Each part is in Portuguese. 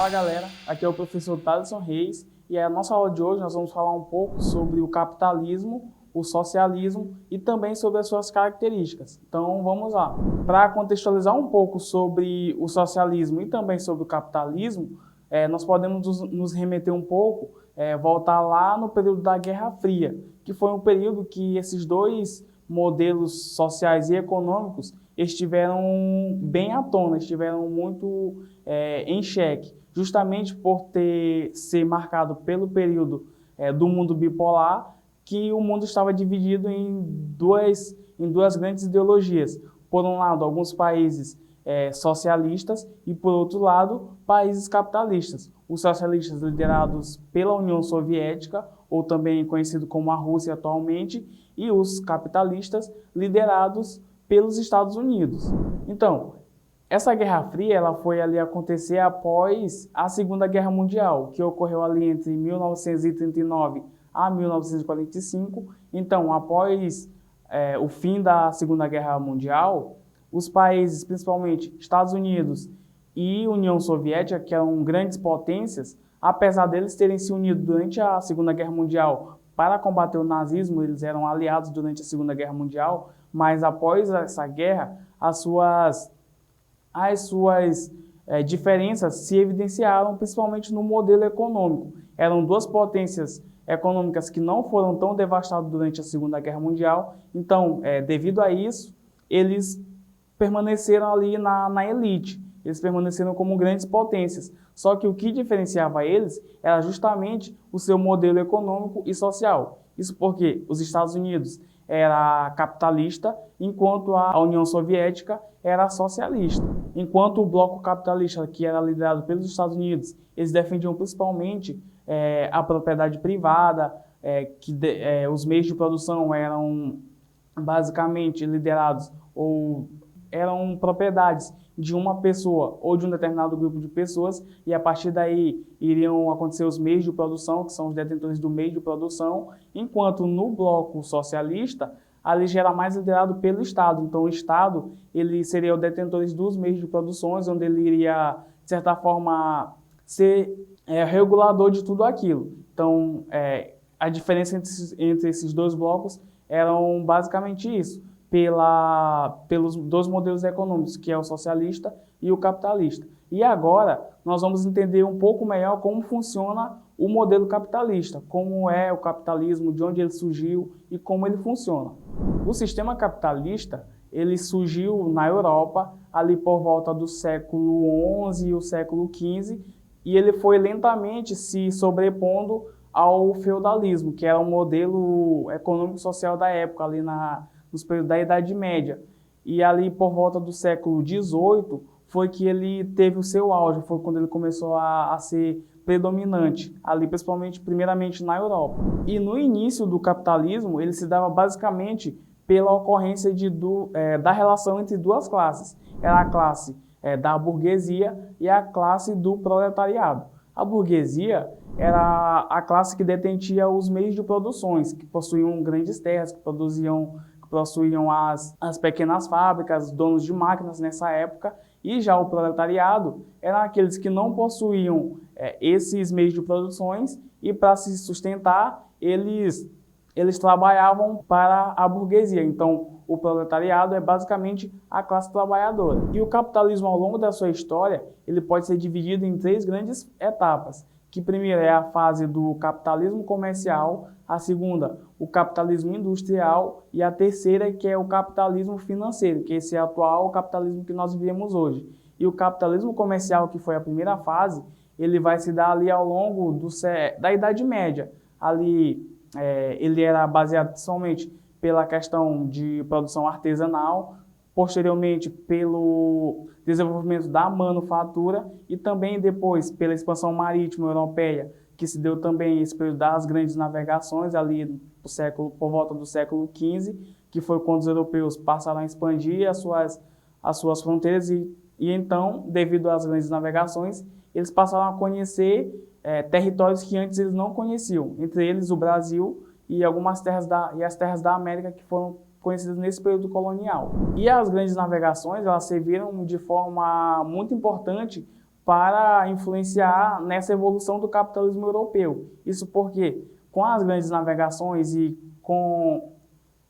Fala galera, aqui é o professor Thaleson Reis e a nossa aula de hoje nós vamos falar um pouco sobre o capitalismo, o socialismo e também sobre as suas características. Então vamos lá. Para contextualizar um pouco sobre o socialismo e também sobre o capitalismo, nós podemos nos remeter um pouco, voltar lá no período da Guerra Fria, que foi um período que esses dois modelos sociais e econômicos estiveram bem à tona, estiveram muito em xeque, justamente por ser marcado pelo período do mundo bipolar, que o mundo estava dividido em duas grandes ideologias. Por um lado, alguns países socialistas e, por outro lado, países capitalistas. Os socialistas liderados pela União Soviética, ou também conhecido como a Rússia atualmente, e os capitalistas liderados pelos Estados Unidos. Então, essa Guerra Fria ela foi ali acontecer após a Segunda Guerra Mundial, que ocorreu ali entre 1939 a 1945. Então, após o fim da Segunda Guerra Mundial, os países, principalmente Estados Unidos e União Soviética, que eram grandes potências, apesar deles terem se unido durante a Segunda Guerra Mundial para combater o nazismo, eles eram aliados durante a Segunda Guerra Mundial, mas após essa guerra, as suas diferenças se evidenciaram principalmente no modelo econômico. Eram duas potências econômicas que não foram tão devastadas durante a Segunda Guerra Mundial, então, devido a isso, eles permaneceram ali na elite, eles permaneceram como grandes potências. Só que o que diferenciava eles era justamente o seu modelo econômico e social. Isso porque os Estados Unidos era capitalista, enquanto a União Soviética era socialista. Enquanto o bloco capitalista, que era liderado pelos Estados Unidos, eles defendiam principalmente a propriedade privada, os meios de produção eram basicamente liderados ou eram propriedades de uma pessoa ou de um determinado grupo de pessoas, e a partir daí iriam acontecer os meios de produção, que são os detentores do meio de produção, enquanto no bloco socialista, ali já era mais liderado pelo Estado. Então o Estado ele seria o detentor dos meios de produção, onde ele iria, de certa forma, ser regulador de tudo aquilo. Então a diferença entre esses dois blocos eram basicamente isso. Pelos dois modelos econômicos, que é o socialista e o capitalista. E agora nós vamos entender um pouco melhor como funciona o modelo capitalista, como é o capitalismo, de onde ele surgiu e como ele funciona. O sistema capitalista ele surgiu na Europa ali por volta do século XI e o século XV, e ele foi lentamente se sobrepondo ao feudalismo, que era um modelo econômico-social da época, ali nos períodos da Idade Média. E ali por volta do século XVIII foi que ele teve o seu auge, foi quando ele começou a ser predominante, ali principalmente, primeiramente na Europa. E no início do capitalismo, ele se dava basicamente pela ocorrência da relação entre duas classes. Era a classe da burguesia e a classe do proletariado. A burguesia era a classe que detentia os meios de produções, que possuíam grandes terras, que possuíam as pequenas fábricas, donos de máquinas nessa época, e já o proletariado eram aqueles que não possuíam esses meios de produções, e para se sustentar, eles trabalhavam para a burguesia. Então, o proletariado é basicamente a classe trabalhadora. E o capitalismo, ao longo da sua história, ele pode ser dividido em três grandes etapas, que primeiro é a fase do capitalismo comercial, a segunda, o capitalismo industrial, e a terceira, que é o capitalismo financeiro, que esse é o atual capitalismo que nós vivemos hoje. E o capitalismo comercial, que foi a primeira fase, ele vai se dar ali ao longo da Idade Média. Ali ele era baseado somente pela questão de produção artesanal, posteriormente pelo desenvolvimento da manufatura e também depois pela expansão marítima europeia, que se deu também esse período das grandes navegações ali por volta do século XV, que foi quando os europeus passaram a expandir as suas fronteiras e então, devido às grandes navegações, eles passaram a conhecer territórios que antes eles não conheciam, entre eles o Brasil e algumas terras as terras da América que foram conhecidas nesse período colonial. E as grandes navegações, elas serviram de forma muito importante para influenciar nessa evolução do capitalismo europeu. Isso porque, com as grandes navegações e com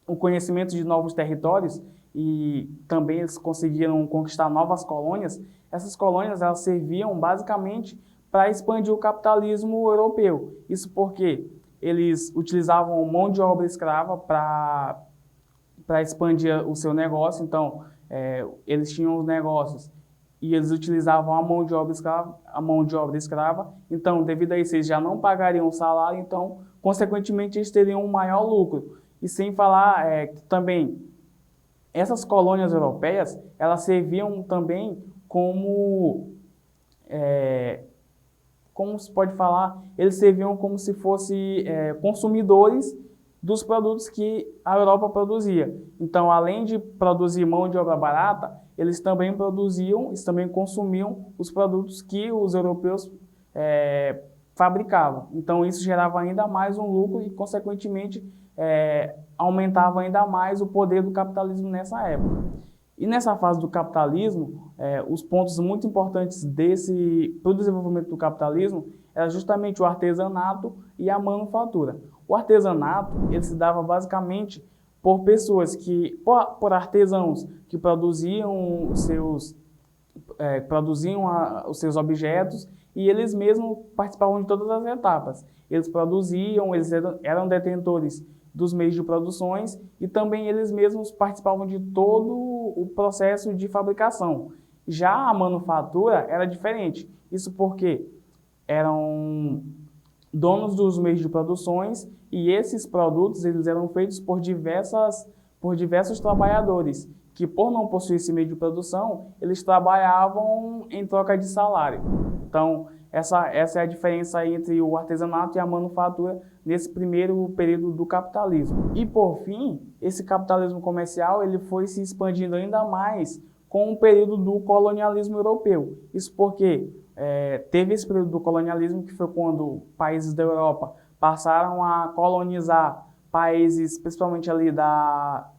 o conhecimento de novos territórios, e também eles conseguiram conquistar novas colônias, essas colônias elas serviam basicamente para expandir o capitalismo europeu. Isso porque eles utilizavam mão de obra escrava para expandir o seu negócio. Então, eles tinham os negócios e eles utilizavam a mão de obra escrava. Então, devido a isso, eles já não pagariam o salário, então, consequentemente, eles teriam um maior lucro. E sem falar que também essas colônias europeias, elas serviam também como se pode falar, eles serviam como se fossem consumidores dos produtos que a Europa produzia. Então, além de produzir mão de obra barata, eles também consumiam os produtos que os europeus fabricavam. Então, isso gerava ainda mais um lucro e, consequentemente, aumentava ainda mais o poder do capitalismo nessa época. E nessa fase do capitalismo, os pontos muito importantes para o desenvolvimento do capitalismo era justamente o artesanato e a manufatura. O artesanato ele se dava basicamente por pessoas por artesãos que produziam os seus objetos e eles mesmos participavam de todas as etapas. Eles produziam, eles eram detentores dos meios de produções e também eles mesmos participavam de todo o processo de fabricação. Já a manufatura era diferente, isso porque eram donos dos meios de produções e esses produtos eles eram feitos por diversos trabalhadores que, por não possuir esse meio de produção, eles trabalhavam em troca de salário. Então, essa é a diferença entre o artesanato e a manufatura nesse primeiro período do capitalismo. E, por fim, esse capitalismo comercial ele foi se expandindo ainda mais com o período do colonialismo europeu. Isso porque teve esse período do colonialismo, que foi quando países da Europa passaram a colonizar países, principalmente ali da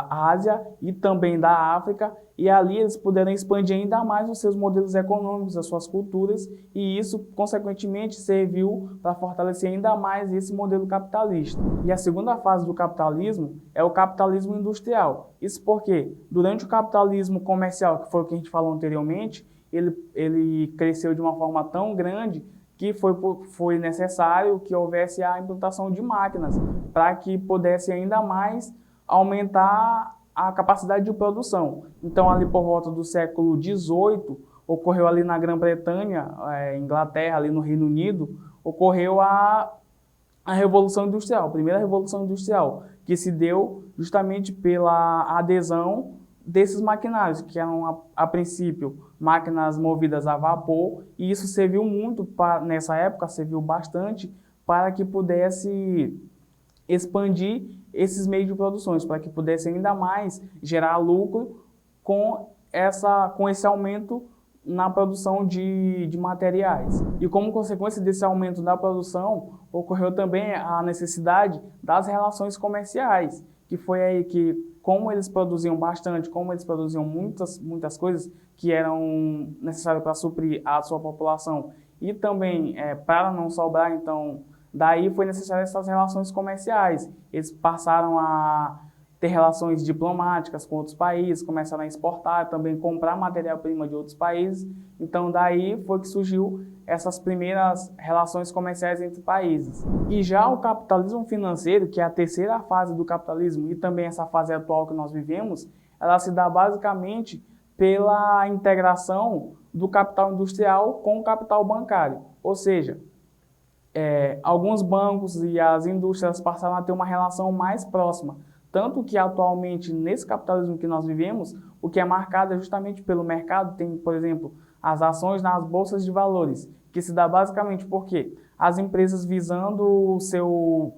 Ásia e também da África, e ali eles puderam expandir ainda mais os seus modelos econômicos, as suas culturas, e isso, consequentemente, serviu para fortalecer ainda mais esse modelo capitalista. E a segunda fase do capitalismo é o capitalismo industrial. Isso porque, durante o capitalismo comercial, que foi o que a gente falou anteriormente, ele cresceu de uma forma tão grande que foi necessário que houvesse a implantação de máquinas para que pudesse ainda mais aumentar a capacidade de produção. Então, ali por volta do século XVIII, ocorreu ali na Grã-Bretanha, Inglaterra, ali no Reino Unido, ocorreu a Revolução Industrial, a primeira Revolução Industrial, que se deu justamente pela adesão desses maquinários, que eram, a princípio, máquinas movidas a vapor, e isso serviu muito, nessa época, serviu bastante para que pudesse expandir esses meios de produções, para que pudesse ainda mais gerar lucro com esse aumento na produção de materiais. E como consequência desse aumento da produção, ocorreu também a necessidade das relações comerciais, que foi aí que, como eles produziam bastante, como eles produziam muitas coisas que eram necessárias para suprir a sua população e também para não sobrar, então, daí foi necessário essas relações comerciais. Eles passaram a ter relações diplomáticas com outros países, começaram a exportar, também comprar matéria-prima de outros países. Então, daí foi que surgiu essas primeiras relações comerciais entre países. E já o capitalismo financeiro, que é a terceira fase do capitalismo e também essa fase atual que nós vivemos, ela se dá basicamente pela integração do capital industrial com o capital bancário. Ou seja, alguns bancos e as indústrias passaram a ter uma relação mais próxima. Tanto que atualmente, nesse capitalismo que nós vivemos, o que é marcado é justamente pelo mercado. Tem, por exemplo, as ações nas bolsas de valores, que se dá basicamente porque as empresas visando o seu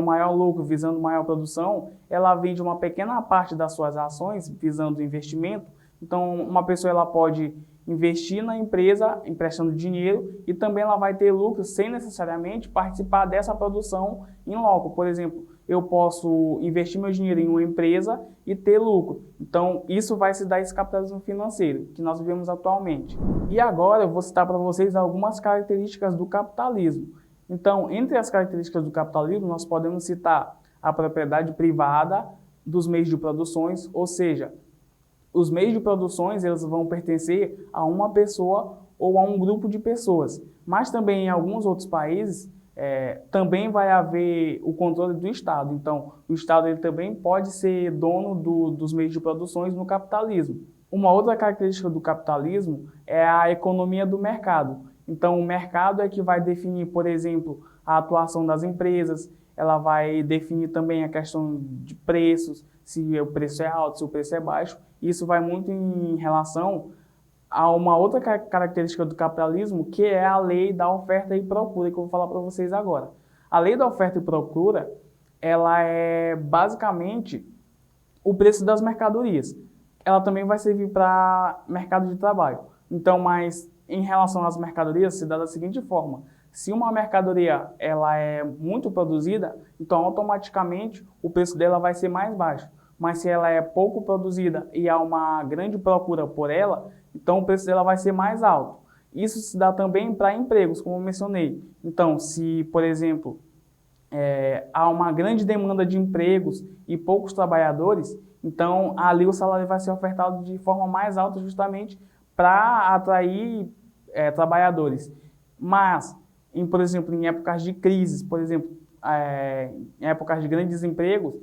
maior lucro, visando maior produção, ela vende uma pequena parte das suas ações visando investimento. Então, uma pessoa ela pode investir na empresa, emprestando dinheiro, e também ela vai ter lucro sem necessariamente participar dessa produção em loco. Por exemplo, eu posso investir meu dinheiro em uma empresa e ter lucro. Então, isso vai se dar esse capitalismo financeiro que nós vivemos atualmente. E agora eu vou citar para vocês algumas características do capitalismo. Então, entre as características do capitalismo, nós podemos citar a propriedade privada dos meios de produções, ou seja, os meios de produções eles vão pertencer a uma pessoa ou a um grupo de pessoas. Mas também em alguns outros países, também vai haver o controle do Estado. Então, o Estado ele também pode ser dono dos meios de produções no capitalismo. Uma outra característica do capitalismo é a economia do mercado. Então, o mercado é que vai definir, por exemplo, a atuação das empresas, ela vai definir também a questão de preços, se o preço é alto, se o preço é baixo. Isso vai muito em relação a uma outra característica do capitalismo, que é a lei da oferta e procura, que eu vou falar para vocês agora. A lei da oferta e procura, ela é basicamente o preço das mercadorias. Ela também vai servir para mercado de trabalho. Então, mas em relação às mercadorias, se dá da seguinte forma: se uma mercadoria ela é muito produzida, então automaticamente o preço dela vai ser mais baixo. Mas se ela é pouco produzida e há uma grande procura por ela, então o preço dela vai ser mais alto. Isso se dá também para empregos, como eu mencionei. Então, se, por exemplo, há uma grande demanda de empregos e poucos trabalhadores, então ali o salário vai ser ofertado de forma mais alta justamente para atrair trabalhadores. Mas, por exemplo, em épocas de crises, por exemplo, em épocas de grandes desempregos,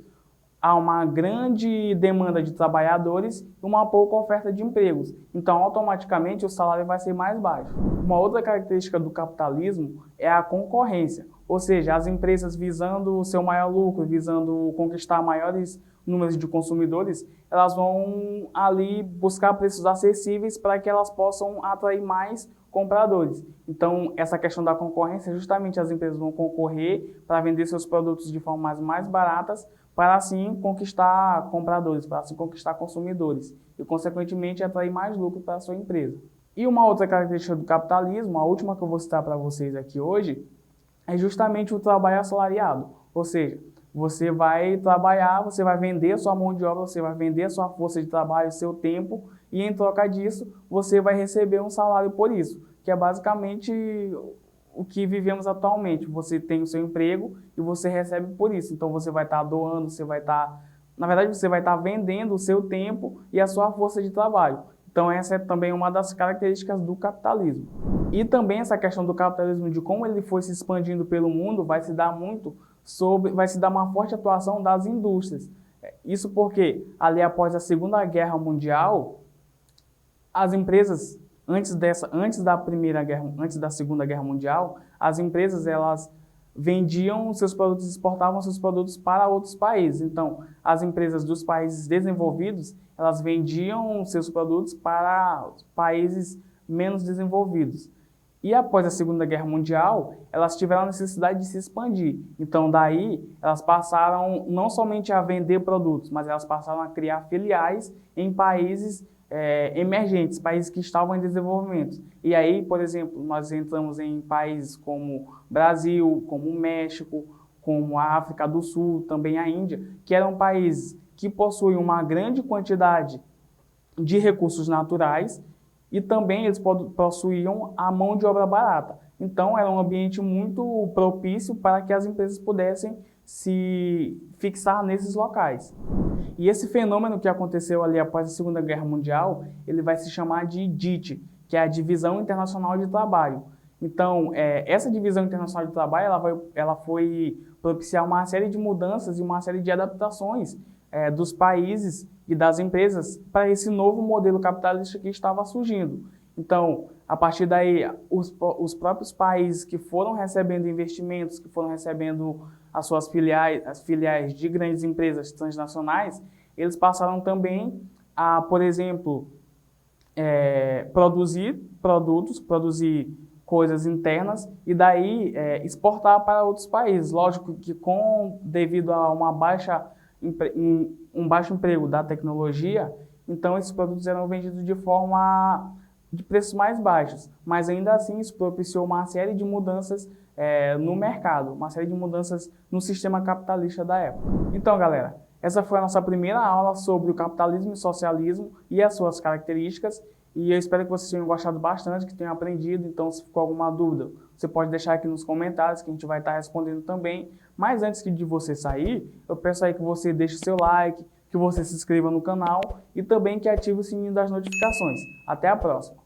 há uma grande demanda de trabalhadores e uma pouca oferta de empregos. Então, automaticamente, o salário vai ser mais baixo. Uma outra característica do capitalismo é a concorrência, ou seja, as empresas visando o seu maior lucro, visando conquistar maiores números de consumidores, elas vão ali buscar preços acessíveis para que elas possam atrair mais compradores. Então, essa questão da concorrência, justamente as empresas vão concorrer para vender seus produtos de formas mais baratas, para assim conquistar compradores, para assim conquistar consumidores e, consequentemente, atrair mais lucro para a sua empresa. E uma outra característica do capitalismo, a última que eu vou citar para vocês aqui hoje, é justamente o trabalho assalariado. Ou seja, você vai trabalhar, você vai vender a sua mão de obra, você vai vender a sua força de trabalho, o seu tempo, e em troca disso, você vai receber um salário por isso, que é basicamente o que vivemos atualmente. Você tem o seu emprego e você recebe por isso. Então, você vai estar doando, na verdade, você vai estar vendendo o seu tempo e a sua força de trabalho. Então, essa é também uma das características do capitalismo. E também essa questão do capitalismo, de como ele foi se expandindo pelo mundo, vai se dar uma forte atuação das indústrias. Isso porque, ali após a Segunda Guerra Mundial, as empresas, antes da Segunda Guerra Mundial, as empresas elas vendiam seus produtos, exportavam seus produtos para outros países. Então, as empresas dos países desenvolvidos, elas vendiam seus produtos para países menos desenvolvidos. E após a Segunda Guerra Mundial, elas tiveram a necessidade de se expandir. Então, daí, elas passaram não somente a vender produtos, mas elas passaram a criar filiais em países emergentes, países que estavam em desenvolvimento. E aí, por exemplo, nós entramos em países como Brasil, como México, como a África do Sul, também a Índia, que eram países que possuem uma grande quantidade de recursos naturais e também eles possuíam a mão de obra barata. Então, era um ambiente muito propício para que as empresas pudessem se fixar nesses locais. E esse fenômeno que aconteceu ali após a Segunda Guerra Mundial, ele vai se chamar de DIT, que é a Divisão Internacional de Trabalho. Então, essa Divisão Internacional de Trabalho, ela foi propiciar uma série de mudanças e uma série de adaptações dos países e das empresas para esse novo modelo capitalista que estava surgindo. Então, a partir daí, os próprios países que foram recebendo investimentos, que foram recebendo as suas filiais, as filiais de grandes empresas transnacionais, eles passaram também a, por exemplo, produzir produtos, produzir coisas internas e daí exportar para outros países. Lógico que devido a um baixo emprego da tecnologia, então esses produtos eram vendidos de preços mais baixos, mas ainda assim isso propiciou uma série de mudanças no mercado, uma série de mudanças no sistema capitalista da época. Então, galera, essa foi a nossa primeira aula sobre o capitalismo e socialismo e as suas características. E eu espero que vocês tenham gostado bastante, que tenham aprendido. Então, se ficou alguma dúvida, você pode deixar aqui nos comentários, que a gente vai estar respondendo também. Mas antes de você sair, eu peço aí que você deixe seu like, que você se inscreva no canal e também que ative o sininho das notificações. Até a próxima!